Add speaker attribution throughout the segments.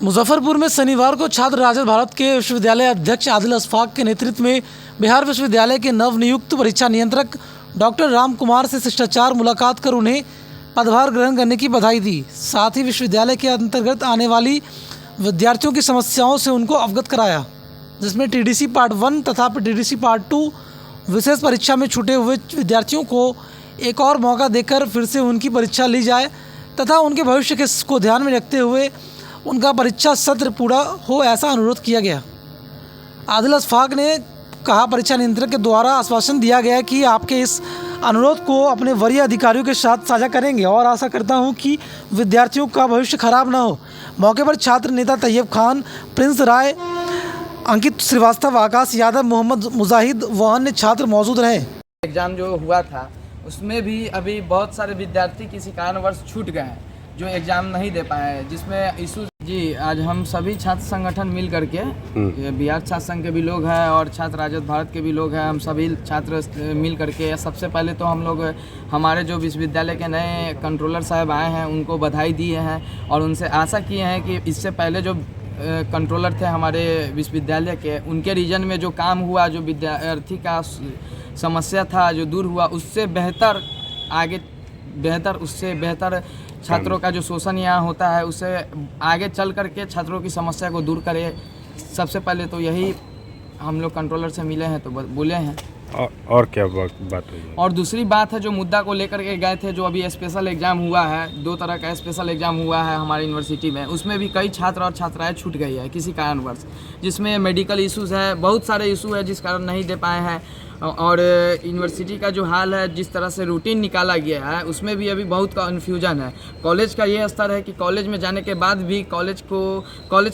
Speaker 1: मुजफ्फरपुर में शनिवार को छात्र राजद भारत के विश्वविद्यालय अध्यक्ष आदिल अशफाक के नेतृत्व में बिहार विश्वविद्यालय के नवनियुक्त परीक्षा नियंत्रक डॉक्टर राम कुमार से शिष्टाचार मुलाकात कर उन्हें पदभार ग्रहण करने की बधाई दी। साथ ही विश्वविद्यालय के अंतर्गत आने वाली विद्यार्थियों की समस्याओं से उनको अवगत कराया, जिसमें TDC पार्ट 1 तथा TDC पार्ट 2 विशेष परीक्षा में छूटे हुए विद्यार्थियों को एक और मौका देकर फिर से उनकी परीक्षा ली जाए तथा उनके भविष्य को ध्यान में रखते हुए उनका परीक्षा सत्र पूरा हो, ऐसा अनुरोध किया गया। आदिल अशफाक ने कहा, परीक्षा नियंत्रक के द्वारा आश्वासन दिया गया कि आपके इस अनुरोध को अपने वरीय अधिकारियों के साथ साझा करेंगे और आशा करता हूं कि विद्यार्थियों का भविष्य खराब ना हो। मौके पर छात्र नेता तैयब खान, प्रिंस राय, अंकित श्रीवास्तव, आकाश यादव, मोहम्मद मुजाहिद व अन्य छात्र मौजूद रहे।
Speaker 2: एग्ज़ाम जो हुआ था उसमें भी अभी बहुत सारे विद्यार्थी किसी कारणवश छूट गए हैं जो एग्ज़ाम नहीं दे पाए हैं, जिसमें इशू जी आज हम सभी छात्र संगठन मिल करके बिहार छात्र संघ के भी लोग हैं और छात्र राजद भारत के भी लोग हैं, हम सभी छात्र मिल करके सबसे पहले तो हम लोग हमारे जो विश्वविद्यालय के नए कंट्रोलर साहब आए हैं उनको बधाई दिए हैं और उनसे आशा किए हैं कि इससे पहले जो कंट्रोलर थे हमारे विश्वविद्यालय के, उनके रीजन में जो काम हुआ, जो विद्यार्थी का समस्या था जो दूर हुआ, उससे बेहतर छात्रों का जो शोषण यहाँ होता है उससे आगे चल करके छात्रों की समस्या को दूर करे। सबसे पहले तो यही हम लोग कंट्रोलर से मिले हैं तो बोले हैं।
Speaker 3: और क्या बात हुई?
Speaker 2: और दूसरी बात है जो मुद्दा को लेकर के गए थे, जो अभी स्पेशल एग्ज़ाम हुआ है, 2 तरह का स्पेशल एग्ज़ाम हुआ है हमारी यूनिवर्सिटी में, उसमें भी कई छात्र और छात्राएं छूट गई है किसी कारणवश, जिसमें मेडिकल इश्यूज़ है, बहुत सारे इशू है जिस कारण नहीं दे पाए हैं। और यूनिवर्सिटी का जो हाल है, जिस तरह से रूटीन निकाला गया है उसमें भी अभी बहुत कन्फ्यूजन है। कॉलेज का ये स्तर है कि कॉलेज में जाने के बाद भी कॉलेज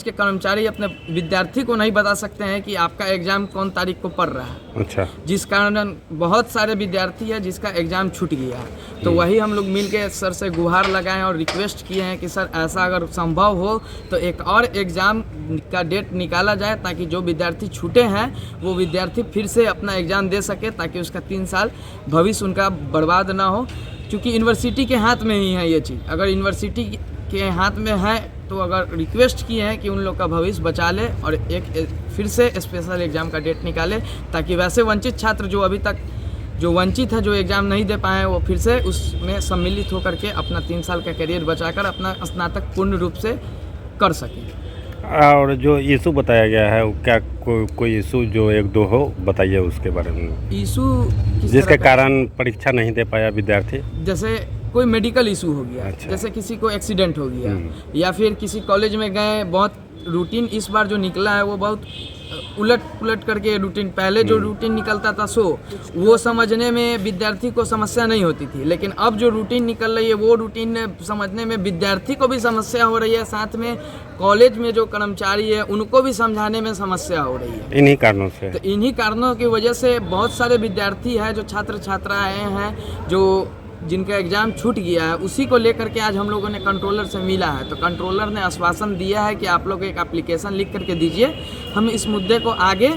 Speaker 2: के कर्मचारी अपने विद्यार्थी को नहीं बता सकते हैं कि आपका एग्ज़ाम कौन तारीख को पड़ रहा है।
Speaker 3: अच्छा।
Speaker 2: जिस कारण बहुत सारे विद्यार्थी है जिसका एग्ज़ाम छूट गया है। तो वही हम लोग मिल के सर से गुहार लगाएं और रिक्वेस्ट किए हैं कि सर ऐसा अगर संभव हो तो एक और एग्ज़ाम का डेट निकाला जाए ताकि जो विद्यार्थी छूटे हैं वो विद्यार्थी फिर से अपना एग्ज़ाम दे सके, ताकि उसका 3 साल भविष्य उनका बर्बाद ना हो। क्योंकि यूनिवर्सिटी के हाथ में ही है ये चीज़, अगर यूनिवर्सिटी के हाथ में है तो अगर रिक्वेस्ट किए हैं कि उन लोग का भविष्य बचा ले और एक फिर से स्पेशल एग्ज़ाम का डेट निकाले, ताकि वैसे वंचित छात्र जो अभी तक जो वंचित है, जो एग्ज़ाम नहीं दे पाए हैं, वो फिर से उसमें सम्मिलित होकर के अपना 3 साल का करियर बचाकर अपना स्नातक पूर्ण रूप से कर सकें।
Speaker 3: और जो इशू बताया गया है, क्या कोई इशू जो 1-2 हो बताइए उसके बारे में।
Speaker 2: इशू
Speaker 3: जिसके कारण परीक्षा नहीं दे पाया विद्यार्थी?
Speaker 2: जैसे कोई मेडिकल इशू हो गया।
Speaker 3: अच्छा।
Speaker 2: जैसे किसी को एक्सीडेंट हो गया या फिर किसी कॉलेज में गए, बहुत रूटीन इस बार जो निकला है वो बहुत उलट पुलट करके रूटीन, पहले जो रूटीन निकलता था वो समझने में विद्यार्थी को समस्या नहीं होती थी, लेकिन अब जो रूटीन निकल रही है वो रूटीन समझने में विद्यार्थी को भी समस्या हो रही है, साथ में कॉलेज में जो कर्मचारी है उनको भी समझाने में समस्या हो रही है।
Speaker 3: इन्हीं कारणों से
Speaker 2: तो इन्हीं कारणों की वजह से बहुत सारे विद्यार्थी हैं जो छात्र छात्राएँ हैं जो जिनका एग्ज़ाम छूट गया है, उसी को लेकर के आज हम लोगों ने कंट्रोलर से मिला है। तो कंट्रोलर ने आश्वासन दिया है कि आप लोग एक एप्लीकेशन लिख करके दीजिए, हम इस मुद्दे को आगे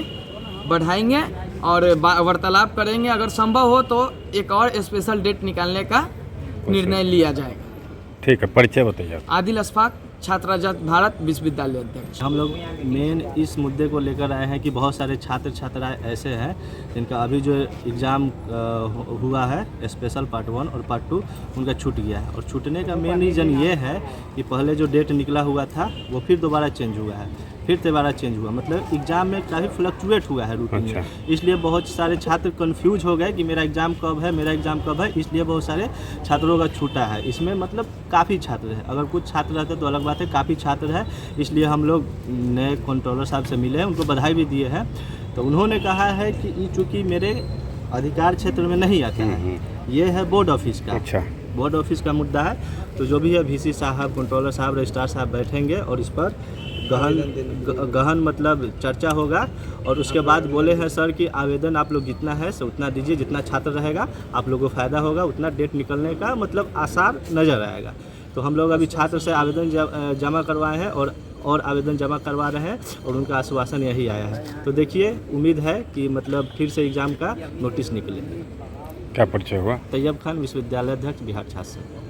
Speaker 2: बढ़ाएंगे और वार्तालाप करेंगे, अगर संभव हो तो एक और स्पेशल डेट निकालने का निर्णय लिया जाएगा।
Speaker 3: ठीक है, परिचय बताइए।
Speaker 2: आदिल अशफाक, छात्र राजद भारत विश्वविद्यालय अध्यक्ष।
Speaker 4: हम लोग मेन इस मुद्दे को लेकर आए हैं कि बहुत सारे छात्र छात्राएं ऐसे हैं जिनका अभी जो एग्ज़ाम हुआ है स्पेशल पार्ट 1 और पार्ट 2 उनका छूट गया है। और छूटने का मेन रीज़न ये है कि पहले जो डेट निकला हुआ था वो फिर दोबारा चेंज हुआ है, मतलब एग्ज़ाम में काफ़ी फ्लक्चुएट हुआ है रूटीन में। इसलिए बहुत सारे छात्र कंफ्यूज हो गए कि मेरा एग्ज़ाम कब है, इसलिए बहुत सारे छात्रों का छूटा है। इसमें मतलब काफ़ी छात्र है, अगर कुछ छात्र रहते तो अलग बात है, काफ़ी छात्र है। इसलिए हम लोग नए कंट्रोलर साहब से मिले हैं, उनको बधाई भी दिए हैं। तो उन्होंने कहा है कि ये चूँकि मेरे अधिकार क्षेत्र में नहीं आता है, ये है बोर्ड ऑफिस का।
Speaker 3: अच्छा।
Speaker 4: बोर्ड ऑफिस का मुद्दा है, तो जो भी है VC साहब, कंट्रोलर साहब, रजिस्ट्रार साहब बैठेंगे और इस पर गहन मतलब चर्चा होगा। और उसके बाद बोले हैं सर कि आवेदन आप लोग जितना है सो उतना दीजिए, जितना छात्र रहेगा आप लोगों को फ़ायदा होगा, उतना डेट निकलने का मतलब आसार नज़र आएगा। तो हम लोग अभी छात्र से आवेदन जमा करवाए हैं और आवेदन जमा करवा रहे हैं और उनका आश्वासन यही आया है। तो देखिए, उम्मीद है कि मतलब फिर से एग्ज़ाम का नोटिस निकले।
Speaker 3: क्या परिचय हुआ?
Speaker 4: तैयब खान, विश्वविद्यालय अध्यक्ष, बिहार छात्र संघ।